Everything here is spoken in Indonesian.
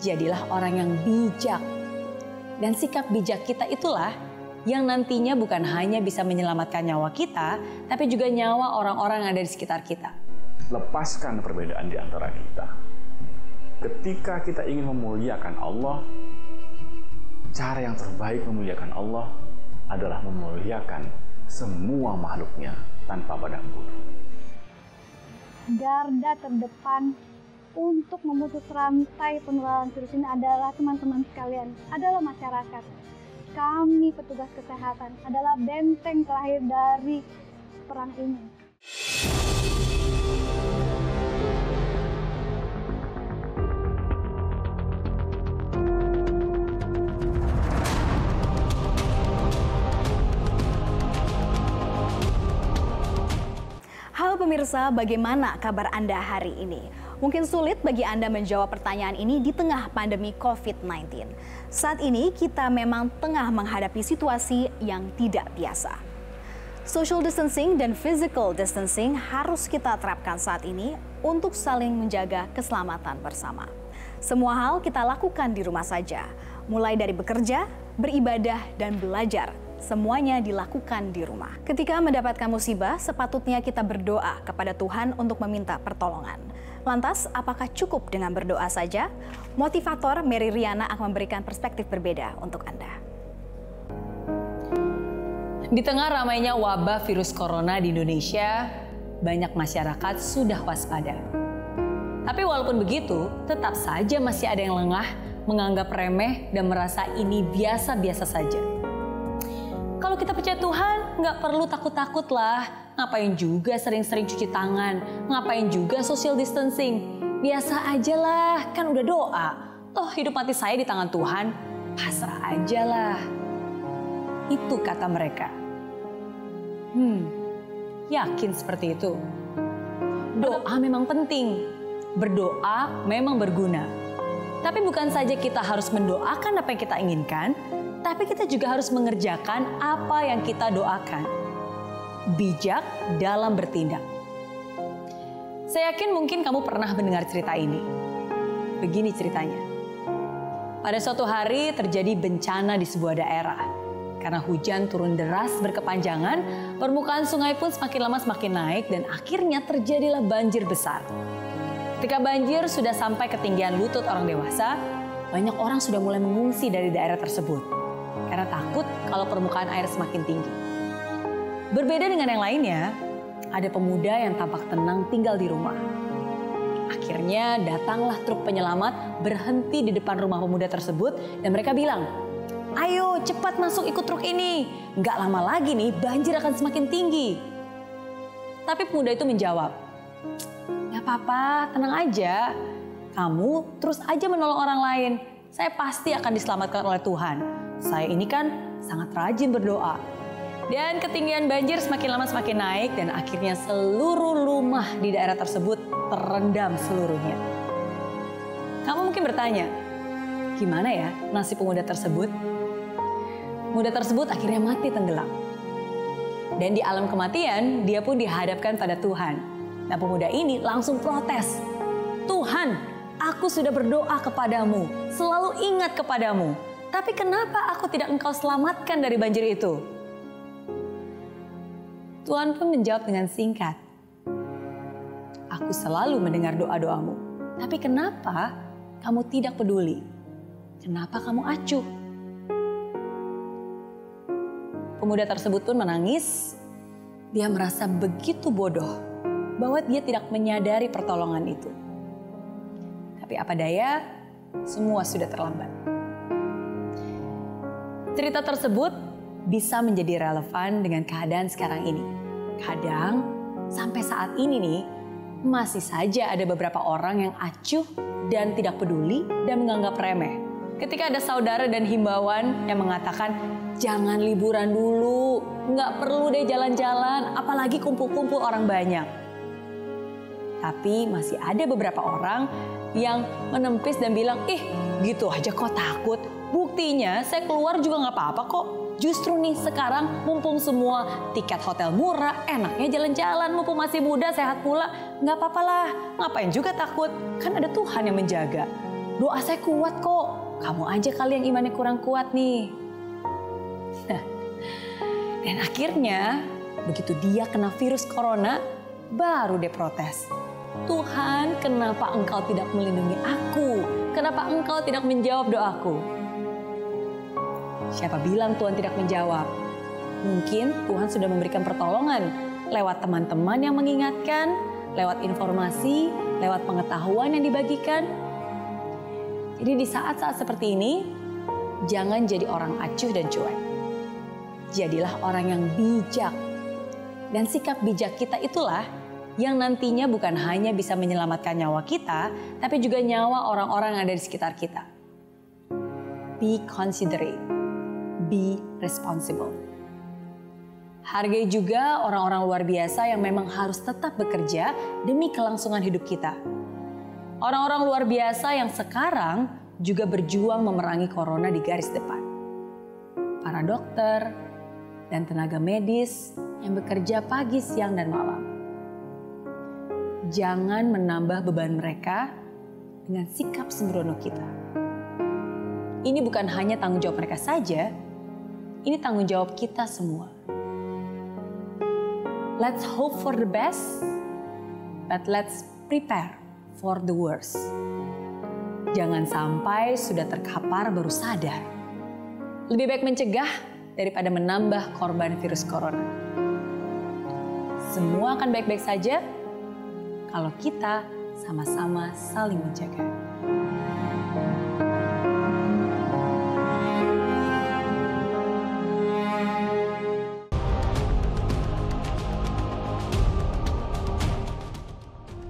jadilah orang yang bijak. Dan sikap bijak kita itulah yang nantinya bukan hanya bisa menyelamatkan nyawa kita, tapi juga nyawa orang-orang yang ada di sekitar kita. Lepaskan perbedaan di antara kita. Ketika kita ingin memuliakan Allah, cara yang terbaik memuliakan Allah adalah memuliakan semua makhluknya tanpa pandang bulu. Garda terdepan untuk memutus rantai penularan virus ini adalah teman-teman sekalian, adalah masyarakat. Kami petugas kesehatan adalah benteng terakhir dari perang ini. Halo pemirsa, bagaimana kabar Anda hari ini? Mungkin sulit bagi Anda menjawab pertanyaan ini di tengah pandemi COVID-19. Saat ini kita memang tengah menghadapi situasi yang tidak biasa. Social distancing dan physical distancing harus kita terapkan saat ini untuk saling menjaga keselamatan bersama. Semua hal kita lakukan di rumah saja, mulai dari bekerja, beribadah, dan belajar. Semuanya dilakukan di rumah. Ketika mendapatkan musibah, sepatutnya kita berdoa kepada Tuhan untuk meminta pertolongan. Lantas, apakah cukup dengan berdoa saja? Motivator Mary Riana akan memberikan perspektif berbeda untuk Anda. Di tengah ramainya wabah virus corona di Indonesia, banyak masyarakat sudah waspada. Tapi walaupun begitu, tetap saja masih ada yang lengah, menganggap remeh, dan merasa ini biasa-biasa saja. Kalau kita percaya Tuhan, nggak perlu takut-takut lah. Ngapain juga sering-sering cuci tangan? Ngapain juga social distancing? Biasa aja lah, kan udah doa. Toh hidup mati saya di tangan Tuhan, pasrah aja lah. Itu kata mereka. Yakin seperti itu? Doa memang penting. Berdoa memang berguna. Tapi bukan saja kita harus mendoakan apa yang kita inginkan, tapi kita juga harus mengerjakan apa yang kita doakan. Bijak dalam bertindak. Saya yakin mungkin kamu pernah mendengar cerita ini. Begini ceritanya. Pada suatu hari terjadi bencana di sebuah daerah. Karena hujan turun deras berkepanjangan, permukaan sungai pun semakin lama semakin naik dan akhirnya terjadilah banjir besar. Ketika banjir sudah sampai ketinggian lutut orang dewasa, banyak orang sudah mulai mengungsi dari daerah tersebut. Karena takut kalau permukaan air semakin tinggi. Berbeda dengan yang lainnya, ada pemuda yang tampak tenang tinggal di rumah. Akhirnya datanglah truk penyelamat berhenti di depan rumah pemuda tersebut dan mereka bilang, "Ayo cepat masuk ikut truk ini, nggak lama lagi nih banjir akan semakin tinggi." Tapi pemuda itu menjawab, "Nggak apa-apa, tenang aja. Kamu terus aja menolong orang lain. Saya pasti akan diselamatkan oleh Tuhan. Saya ini kan sangat rajin berdoa." Dan ketinggian banjir semakin lama semakin naik dan akhirnya seluruh rumah di daerah tersebut terendam seluruhnya. Kamu mungkin bertanya, gimana ya nasib pemuda tersebut? Pemuda tersebut akhirnya mati tenggelam. Dan di alam kematian dia pun dihadapkan pada Tuhan. Nah pemuda ini langsung protes. "Tuhan, aku sudah berdoa kepadamu, selalu ingat kepadamu. Tapi kenapa aku tidak Engkau selamatkan dari banjir itu?" Tuhan pun menjawab dengan singkat, "Aku selalu mendengar doa-doamu. Tapi kenapa kamu tidak peduli? Kenapa kamu acuh?" Pemuda tersebut pun menangis. Dia merasa begitu bodoh bahwa dia tidak menyadari pertolongan itu. Tapi apa daya, semua sudah terlambat. Cerita tersebut bisa menjadi relevan dengan keadaan sekarang ini. Kadang sampai saat ini nih, masih saja ada beberapa orang yang acuh dan tidak peduli dan menganggap remeh. Ketika ada saudara dan himbauan yang mengatakan, "Jangan liburan dulu, nggak perlu deh jalan-jalan, apalagi kumpul-kumpul orang banyak." Tapi masih ada beberapa orang yang menempis dan bilang, gitu aja kok takut. Buktinya saya keluar juga nggak apa-apa kok. Justru nih sekarang mumpung semua tiket hotel murah, enaknya jalan-jalan, mumpung masih muda, sehat pula. Nggak apa-apa lah, ngapain juga takut, kan ada Tuhan yang menjaga. Doa saya kuat kok, kamu aja kali yang imannya kurang kuat nih. Nah, dan akhirnya begitu dia kena virus corona, baru dia protes. Tuhan, kenapa engkau tidak melindungi aku? Kenapa engkau tidak menjawab doaku? Siapa bilang Tuhan tidak menjawab? Mungkin Tuhan sudah memberikan pertolongan lewat teman-teman yang mengingatkan, lewat informasi, lewat pengetahuan yang dibagikan. Jadi di saat-saat seperti ini, jangan jadi orang acuh dan cuek. Jadilah orang yang bijak. Dan sikap bijak kita itulah yang nantinya bukan hanya bisa menyelamatkan nyawa kita, tapi juga nyawa orang-orang yang ada di sekitar kita. Be considerate, be responsible. Hargai juga orang-orang luar biasa yang memang harus tetap bekerja demi kelangsungan hidup kita. Orang-orang luar biasa yang sekarang juga berjuang memerangi corona di garis depan. Para dokter dan tenaga medis yang bekerja pagi, siang, dan malam. Jangan menambah beban mereka dengan sikap sembrono kita. Ini bukan hanya tanggung jawab mereka saja, ini tanggung jawab kita semua. Let's hope for the best, but let's prepare for the worst. Jangan sampai sudah terkapar baru sadar. Lebih baik mencegah daripada menambah korban virus corona. Semua akan baik-baik saja kalau kita sama-sama saling menjaga.